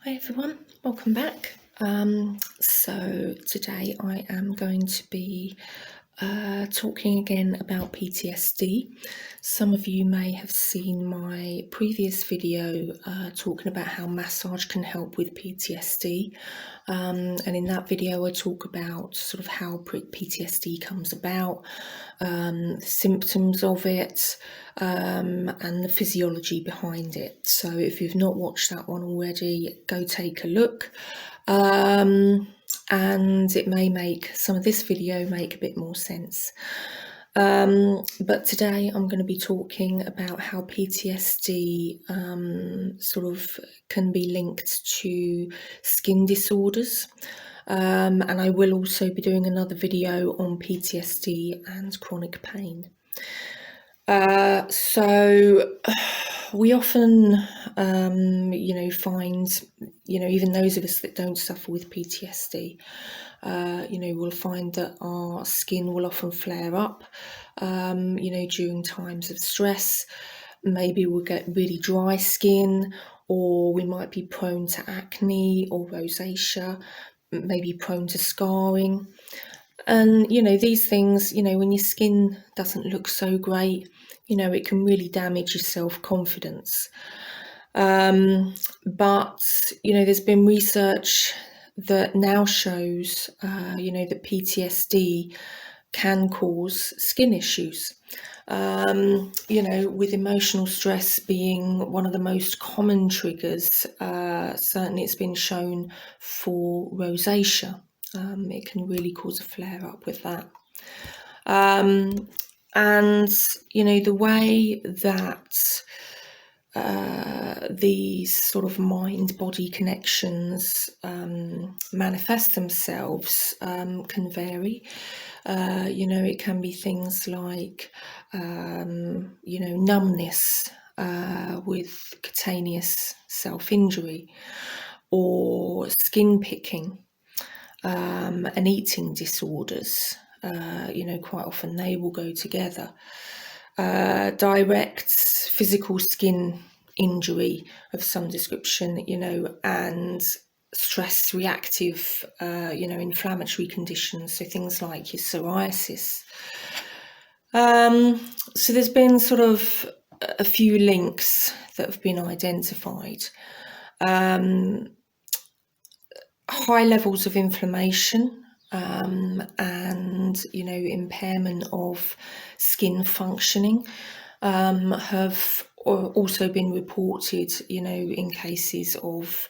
Hi everyone, welcome back. So today I am going to be talking again about PTSD. Some of you may have seen my previous video talking about how massage can help with PTSD. And in that video I talk about sort of how PTSD comes about, the symptoms of it, and the physiology behind it. So if you've not watched that one already, go take a look. And it may make some of this video make a bit more sense. But today I'm going to be talking about how PTSD sort of can be linked to skin disorders. And I will also be doing another video on PTSD and chronic pain. So we often, find, even those of us that don't suffer with PTSD, we'll find that our skin will often flare up, during times of stress. Maybe we'll get really dry skin, or we might be prone to acne or rosacea, maybe prone to scarring. And, these things, when your skin doesn't look so great, it can really damage your self-confidence. But, there's been research that now shows, that PTSD can cause skin issues. With emotional stress being one of the most common triggers, certainly it's been shown for rosacea. It can really cause a flare up with that. And, the way that these sort of mind-body connections manifest themselves can vary. It can be things like, numbness with cutaneous self-injury, or skin picking, and eating disorders. Quite often they will go together. Direct physical skin injury of some description, and stress reactive, inflammatory conditions, so things like your psoriasis. So there's been sort of a few links that have been identified. High levels of inflammation, and impairment of skin functioning have also been reported, in cases of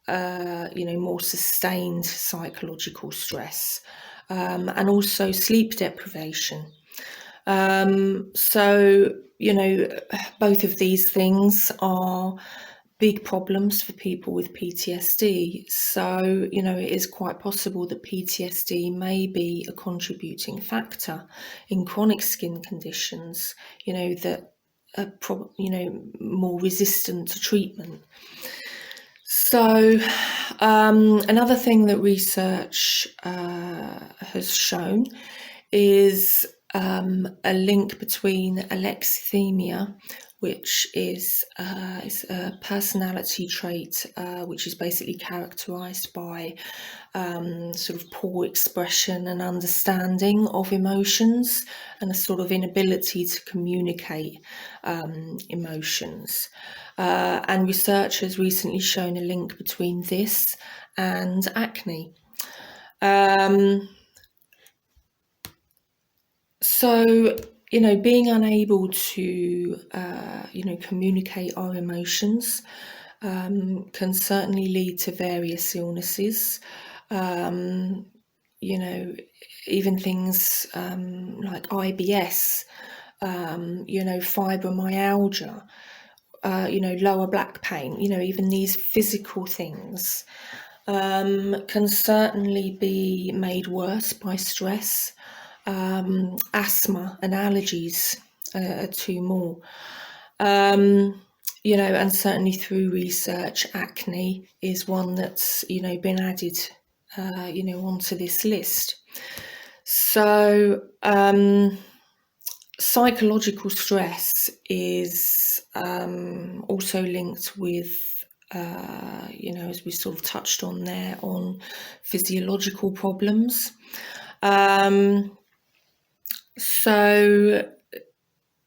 more sustained psychological stress, and also sleep deprivation. So both of these things are big problems for people with PTSD. So, it is quite possible that PTSD may be a contributing factor in chronic skin conditions, that are more resistant to treatment. So, another thing that research has shown is a link between alexithymia, which is a personality trait which is basically characterised by sort of poor expression and understanding of emotions, and a sort of inability to communicate emotions. And research has recently shown a link between this and acne. So, being unable to, communicate our emotions can certainly lead to various illnesses. Even things like IBS, fibromyalgia, lower back pain, even these physical things can certainly be made worse by stress. Asthma and allergies are two more. And certainly through research, acne is one that's, been added, onto this list. So, psychological stress is also linked with as we sort of touched on there, on physiological problems. So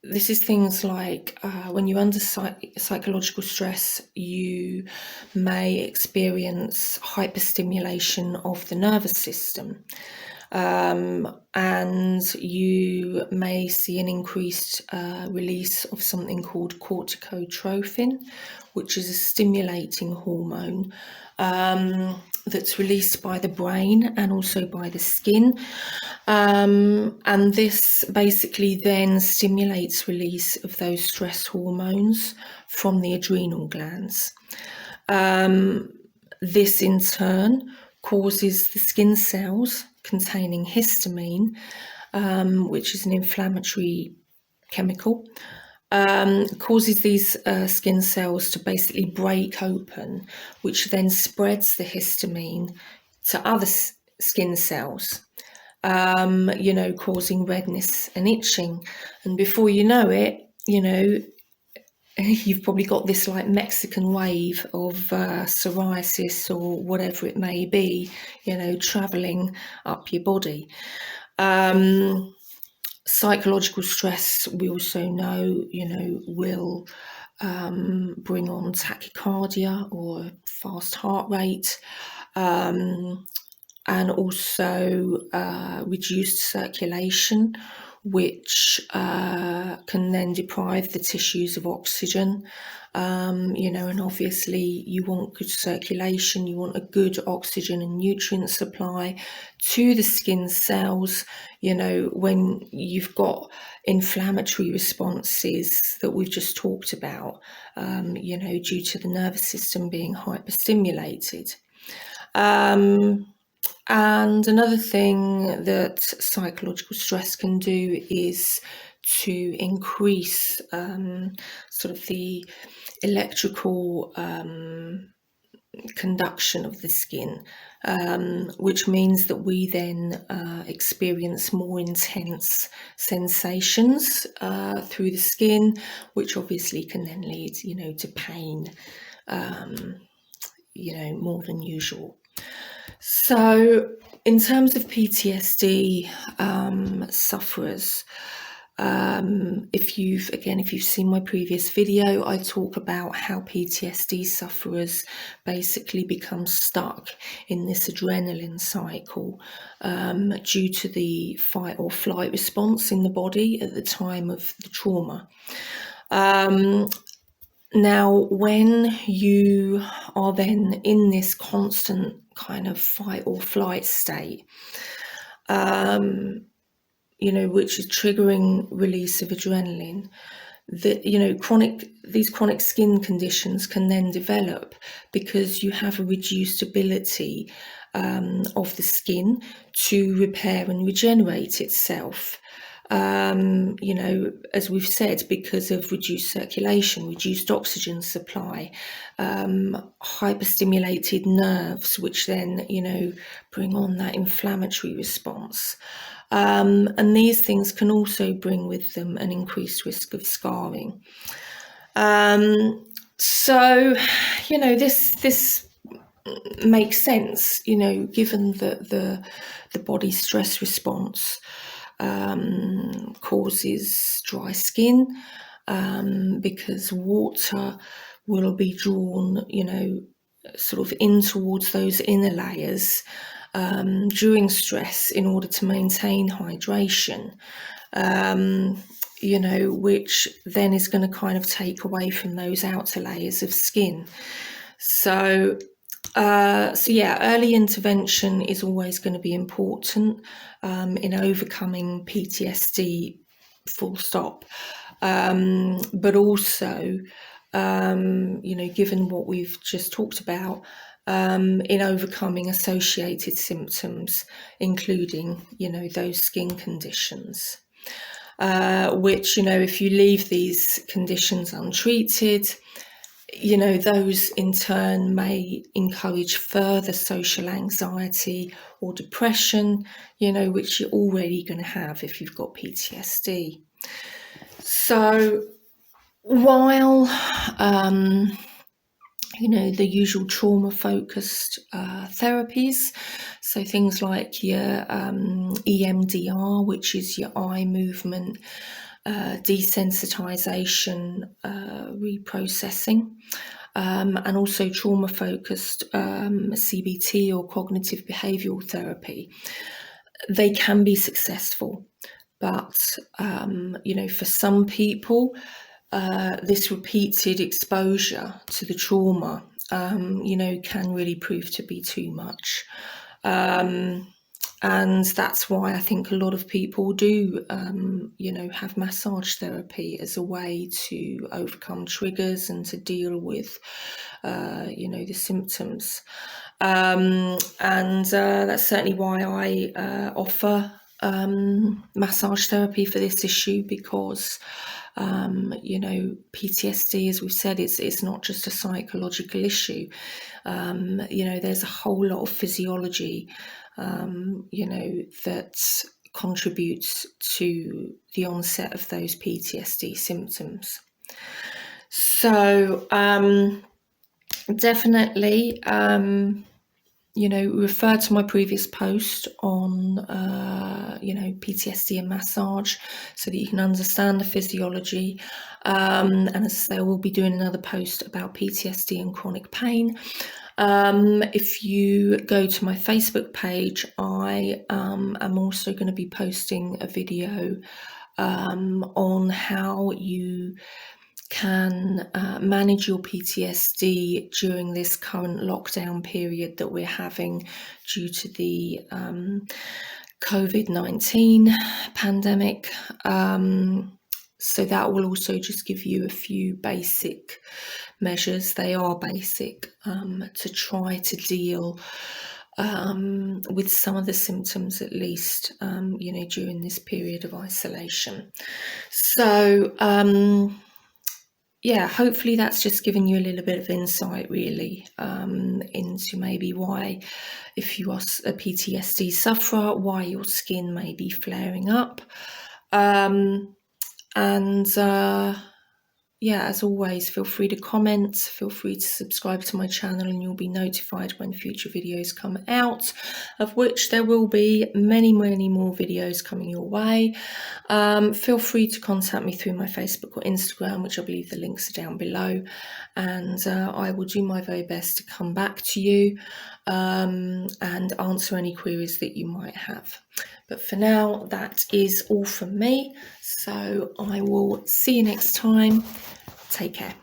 this is things like when you're under psychological stress, you may experience hyperstimulation of the nervous system. And you may see an increased release of something called corticotrophin, which is a stimulating hormone that's released by the brain and also by the skin. And this basically then stimulates release of those stress hormones from the adrenal glands. This in turn causes the skin cells containing histamine, which is an inflammatory chemical, causes these skin cells to basically break open, which then spreads the histamine to other skin cells, causing redness and itching. And before you know it, you've probably got this like Mexican wave of psoriasis or whatever it may be, traveling up your body. Psychological stress, we also know, will bring on tachycardia or fast heart rate, and also reduced circulation, which can then deprive the tissues of oxygen. And obviously you want good circulation, you want a good oxygen and nutrient supply to the skin cells, when you've got inflammatory responses that we've just talked about, due to the nervous system being hyperstimulated. And another thing that psychological stress can do is to increase sort of the electrical conduction of the skin, which means that we then experience more intense sensations through the skin, which obviously can then lead, to pain, more than usual. So in terms of PTSD sufferers, if you've seen my previous video, I talk about how PTSD sufferers basically become stuck in this adrenaline cycle due to the fight or flight response in the body at the time of the trauma. Now, when you are then in this constant kind of fight or flight state, which is triggering release of adrenaline, these chronic skin conditions can then develop because you have a reduced ability of the skin to repair and regenerate itself. As we've said, because of reduced circulation, reduced oxygen supply, hyperstimulated nerves, which then, bring on that inflammatory response. And these things can also bring with them an increased risk of scarring. So, this makes sense, given that the body's stress response causes dry skin, because water will be drawn, sort of in towards those inner layers during stress in order to maintain hydration, which then is going to kind of take away from those outer layers of skin. So early intervention is always going to be important in overcoming PTSD, full stop. But also, given what we've just talked about, in overcoming associated symptoms, including, those skin conditions, which, if you leave these conditions untreated, those in turn may encourage further social anxiety or depression, which you're already going to have if you've got PTSD. So while the usual trauma-focused therapies. So things like your EMDR, which is your eye movement desensitization reprocessing, and also trauma-focused CBT or cognitive behavioral therapy. They can be successful, but for some people, this repeated exposure to the trauma, can really prove to be too much. And that's why I think a lot of people do, have massage therapy as a way to overcome triggers and to deal with, the symptoms. And that's certainly why I offer massage therapy for this issue, because PTSD, as we've said, it's not just a psychological issue. There's a whole lot of physiology that contributes to the onset of those PTSD symptoms. So definitely refer to my previous post on PTSD and massage, so that you can understand the physiology. And as I say, I will be doing another post about PTSD and chronic pain. If you go to my Facebook page, I am also going to be posting a video on how you can manage your PTSD during this current lockdown period that we're having due to the COVID-19 pandemic. So that will also just give you a few basic measures. They are basic, to try to deal with some of the symptoms, at least, during this period of isolation. So hopefully that's just given you a little bit of insight, really, into maybe why, if you are a PTSD sufferer, why your skin may be flaring up. As always, feel free to comment, feel free to subscribe to my channel, and you'll be notified when future videos come out, of which there will be many, many more videos coming your way. Feel free to contact me through my Facebook or Instagram, which I believe the links are down below, and I will do my very best to come back to you and answer any queries that you might have. But for now, that is all from me. So I will see you next time. Take care.